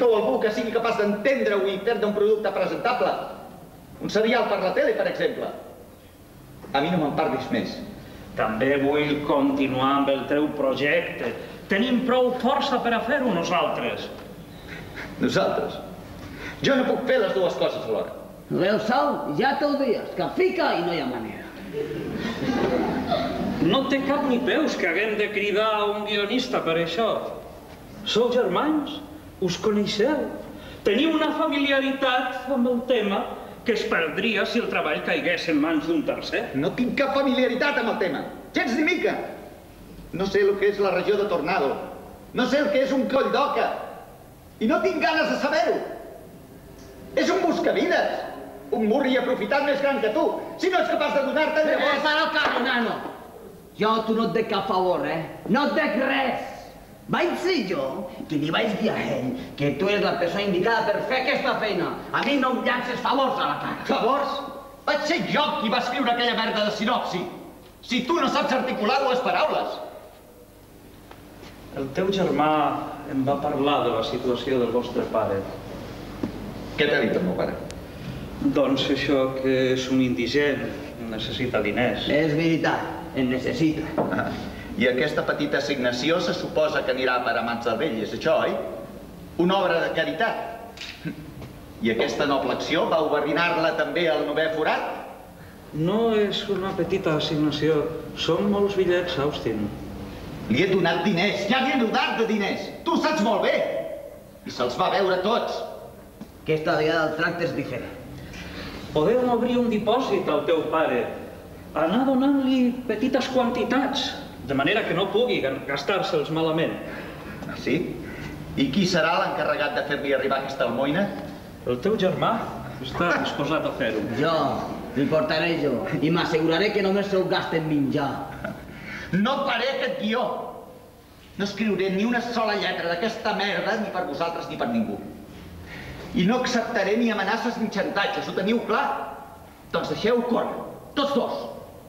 Que algú que sigui capaç d'entendre-ho i fer-ne un producte presentable. Un serial per la tele, per exemple. A mi no me'n parlis més. També vull continuar amb el teu projecte. Tenim prou força per a fer-ho nosaltres. Nosaltres? Jo no puc fer les dues coses alhora. El Sau ja t'ho dies, que fica i no hi ha manera. No té cap ni peus que haguem de cridar a un guionista per això. Sou germans, us coneixeu, teniu una familiaritat amb el tema que es perdria si el treball caigués en mans d'un tercer. No tinc cap familiaritat amb el tema, gens ni mica. No sé el que és la regió de Tornado, no sé el que és un coll d'oca, i no tinc ganes de saber-ho. És un buscavides, un murri aprofitat més gran que tu. Si no ets capaç de donar-te, llavors... Però, caro, nano, jo tu no et dec cap favor, No et dec res. Vaig ser jo qui li vaig dir a ell que tu eres la persona indicada per fer aquesta feina. A mi no em llances favors a la cara. Favors? Vaig ser jo qui va escriure aquella merda de sinopsi. Si tu no saps articular dues paraules. El teu germà em va parlar de la situació del vostre pare. Què t'ha dit el meu pare? Doncs això, que és un indigent, necessita diners. És veritat, en necessita. I aquesta petita assignació se suposa que anirà per a mans del vell, és això, oi? Una obra de caritat. I aquesta noble acció va obarrinar-la també al 9è forat? No és una petita assignació, són molts bitllets, Austin. Li he donat diners, ja li he donat de diners. Tu ho saps molt bé. I se'ls va veure tots. Aquesta vegada el tracte és diferent. Podeu obrir un dipòsit al teu pare, anar donant-li petites quantitats, de manera que no pugui gastar-se'ls malament. Ah, sí? I qui serà l'encarregat de fer-li arribar aquesta almoina? El teu germà està disposat a fer-ho. Jo, li portaré jo, i m'asseguraré que només se'l gasten menjar. No faré aquest guió. No escriuré ni una sola lletra d'aquesta merda ni per vosaltres ni per ningú. I no acceptaré ni amenaces ni xantatges, ho teniu clar? Doncs deixeu-ho córrer, tots dos.